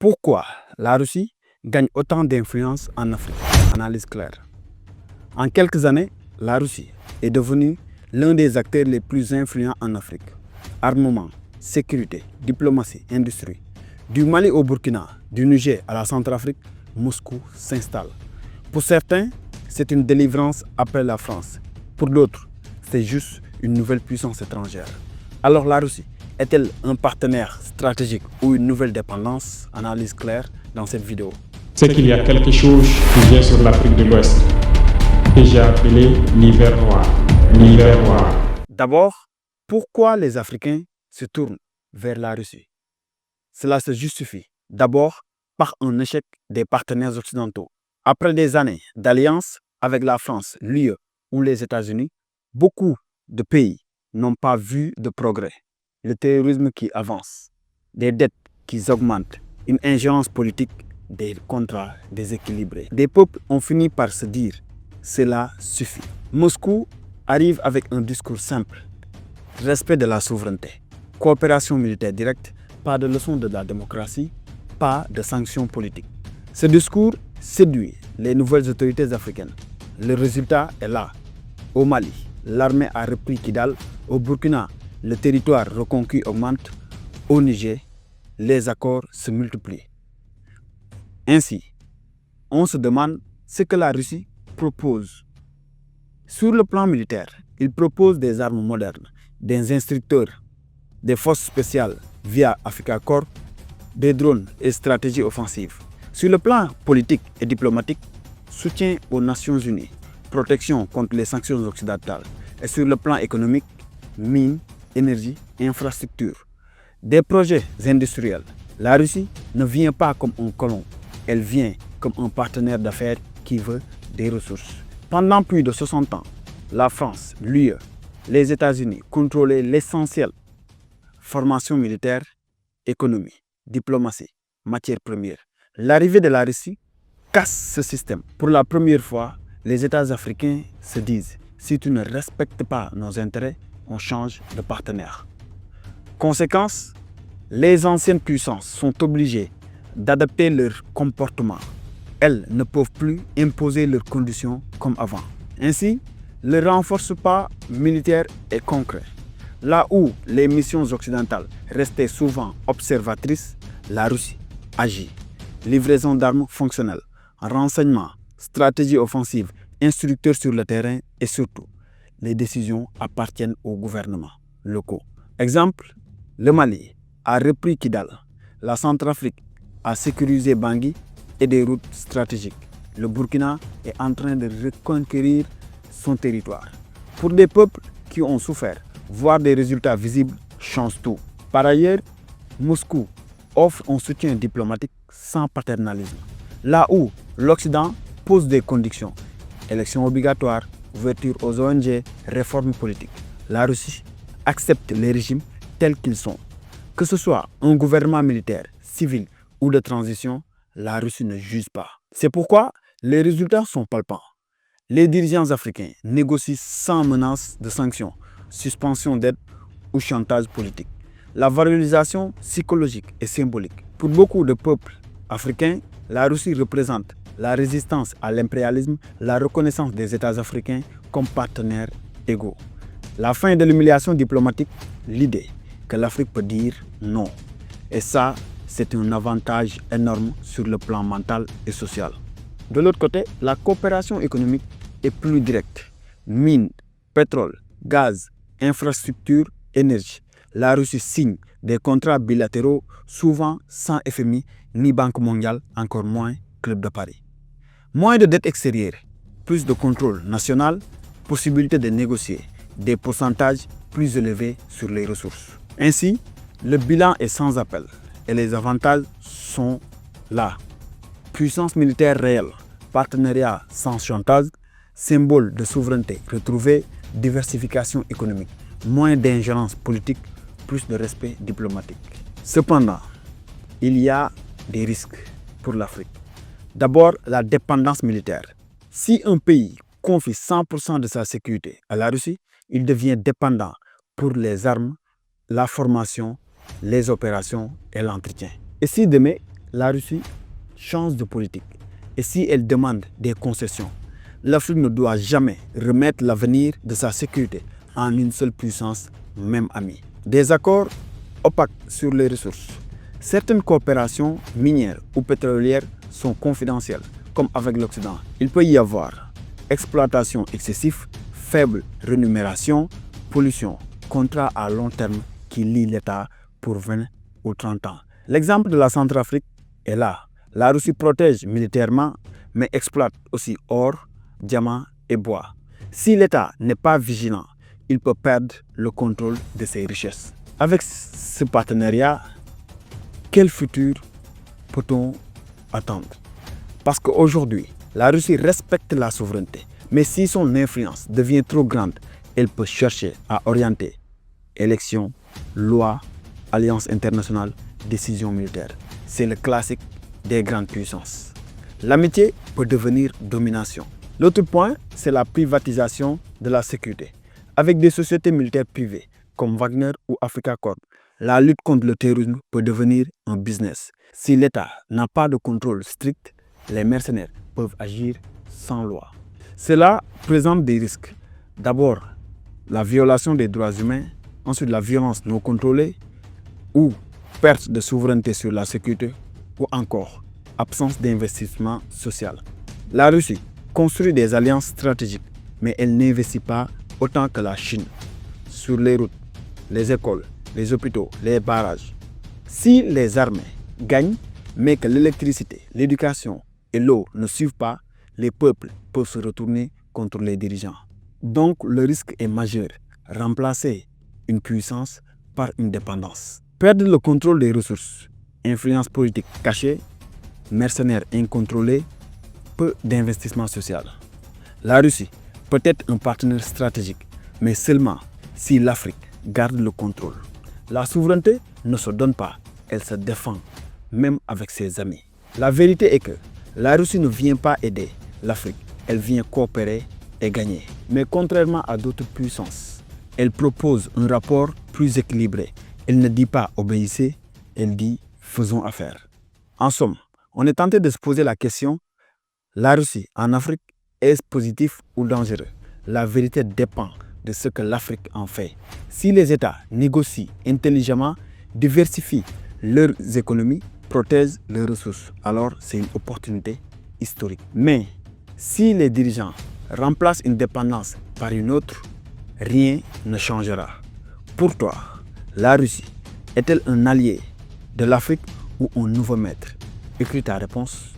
Pourquoi la Russie gagne autant d'influence en Afrique? Analyse claire. En quelques années, la Russie est devenue l'un des acteurs les plus influents en Afrique. Armement, sécurité, diplomatie, industrie. Du Mali au Burkina, du Niger à la Centrafrique, Moscou s'installe. Pour certains, c'est une délivrance après la France. Pour d'autres, c'est juste une nouvelle puissance étrangère. Alors la Russie est-elle un partenaire stratégique ou une nouvelle dépendance? Analyse claire dans cette vidéo. C'est qu'il y a quelque chose qui vient sur l'Afrique de l'Ouest, que j'ai appelé l'hiver noir. L'hiver noir. D'abord, pourquoi les Africains se tournent vers la Russie? Cela se justifie d'abord par un échec des partenaires occidentaux. Après des années d'alliance avec la France, l'UE ou les États-Unis, beaucoup de pays n'ont pas vu de progrès. Le terrorisme qui avance, des dettes qui augmentent, une ingérence politique, des contrats déséquilibrés. Des peuples ont fini par se dire « cela suffit ». Moscou arrive avec un discours simple, respect de la souveraineté, coopération militaire directe, pas de leçon de la démocratie, pas de sanctions politiques. Ce discours séduit les nouvelles autorités africaines. Le résultat est là. Au Mali, l'armée a repris Kidal. Au Burkina, le territoire reconquis augmente. Au Niger, les accords se multiplient. Ainsi, on se demande ce que la Russie propose. Sur le plan militaire, il propose des armes modernes, des instructeurs, des forces spéciales via Africa Corps, des drones et stratégies offensives. Sur le plan politique et diplomatique, soutien aux Nations Unies, protection contre les sanctions occidentales. Et sur le plan économique, mines, énergie, infrastructures. Des projets industriels. La Russie ne vient pas comme un colon, elle vient comme un partenaire d'affaires qui veut des ressources. Pendant plus de 60 ans, la France, l'UE, les États-Unis contrôlaient l'essentiel. Formation militaire, économie, diplomatie, matières premières. L'arrivée de la Russie casse ce système. Pour la première fois, les États africains se disent « si tu ne respectes pas nos intérêts, on change de partenaire ». Conséquence, les anciennes puissances sont obligées d'adapter leur comportement. Elles ne peuvent plus imposer leurs conditions comme avant. Ainsi, le renforcement militaire est concret. Là où les missions occidentales restaient souvent observatrices, la Russie agit. Livraison d'armes fonctionnelles, renseignements, stratégie offensive, instructeurs sur le terrain et surtout, les décisions appartiennent aux gouvernements locaux. Exemple, le Mali a repris Kidal, la Centrafrique a sécurisé Bangui et des routes stratégiques. Le Burkina est en train de reconquérir son territoire. Pour des peuples qui ont souffert, voir des résultats visibles change tout. Par ailleurs, Moscou offre un soutien diplomatique sans paternalisme. Là où l'Occident pose des conditions, élections obligatoires, ouverture aux ONG, réformes politiques, la Russie accepte les régimes tels qu'ils sont. Que ce soit un gouvernement militaire, civil ou de transition, la Russie ne juge pas. C'est pourquoi les résultats sont palpants. Les dirigeants africains négocient sans menace de sanctions, suspension d'aide ou chantage politique. La valorisation psychologique et symbolique. Pour beaucoup de peuples africains, la Russie représente la résistance à l'impérialisme, la reconnaissance des États africains comme partenaires égaux. La fin de l'humiliation diplomatique, l'idée que l'Afrique peut dire non. Et ça, c'est un avantage énorme sur le plan mental et social. De l'autre côté, la coopération économique est plus directe. Mines, pétrole, gaz, infrastructures, énergie. La Russie signe des contrats bilatéraux souvent sans FMI ni Banque mondiale, encore moins Club de Paris. Moins de dettes extérieures, plus de contrôle national, possibilité de négocier des pourcentages plus élevés sur les ressources. Ainsi, le bilan est sans appel et les avantages sont là. Puissance militaire réelle, partenariat sans chantage, symbole de souveraineté retrouvée, diversification économique, moins d'ingérence politique, plus de respect diplomatique. Cependant, il y a des risques pour l'Afrique. D'abord, la dépendance militaire. Si un pays confie 100% de sa sécurité à la Russie, il devient dépendant pour les armes, la formation, les opérations et l'entretien. Et si demain, la Russie change de politique et si elle demande des concessions, l'Afrique ne doit jamais remettre l'avenir de sa sécurité en une seule puissance, même amie. Des accords opaques sur les ressources. Certaines coopérations minières ou pétrolières sont confidentielles, comme avec l'Occident. Il peut y avoir exploitation excessive, faible rémunération, pollution, contrat à long terme qui lie l'État pour 20 ou 30 ans. L'exemple de la Centrafrique est là. La Russie protège militairement, mais exploite aussi or, diamants et bois. Si l'État n'est pas vigilant, il peut perdre le contrôle de ses richesses. Avec ce partenariat, quel futur peut-on attendre? Parce qu'aujourd'hui, la Russie respecte la souveraineté, mais si son influence devient trop grande, elle peut chercher à orienter élections, lois, alliances internationales, décisions militaires. C'est le classique des grandes puissances. L'amitié peut devenir domination. L'autre point, c'est la privatisation de la sécurité. Avec des sociétés militaires privées comme Wagner ou Africa Corp, la lutte contre le terrorisme peut devenir un business. Si l'État n'a pas de contrôle strict, les mercenaires peuvent agir sans loi. Cela présente des risques. D'abord, la violation des droits humains, ensuite la violence non contrôlée ou perte de souveraineté sur la sécurité ou encore absence d'investissement social. La Russie construit des alliances stratégiques, mais elle n'investit pas autant que la Chine sur les routes, les écoles, les hôpitaux, les barrages. Si les armées gagnent, mais que l'électricité, l'éducation et l'eau ne suivent pas, les peuples peuvent se retourner contre les dirigeants. Donc le risque est majeur, remplacer une puissance par une dépendance. Perdre le contrôle des ressources, influence politique cachée, mercenaires incontrôlés, peu d'investissement social. La Russie peut être un partenaire stratégique, mais seulement si l'Afrique garde le contrôle. La souveraineté ne se donne pas, elle se défend, même avec ses amis. La vérité est que la Russie ne vient pas aider l'Afrique, elle vient coopérer et gagner. Mais contrairement à d'autres puissances, elle propose un rapport plus équilibré. Elle ne dit pas obéissez, elle dit faisons affaire. En somme, on est tenté de se poser la question, la Russie en Afrique, est-ce positif ou dangereux? La vérité dépend de ce que l'Afrique en fait. Si les États négocient intelligemment, diversifient leurs économies, protègent leurs ressources, alors c'est une opportunité historique. Mais si les dirigeants remplacent une dépendance par une autre, rien ne changera. Pour toi, la Russie est-elle un allié de l'Afrique ou un nouveau maître? Écris ta réponse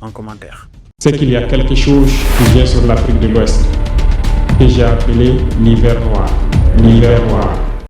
en commentaire. C'est qu'il y a quelque chose qui vient sur l'Afrique de l'Ouest, que j'ai appelé l'hiver noir. L'hiver noir.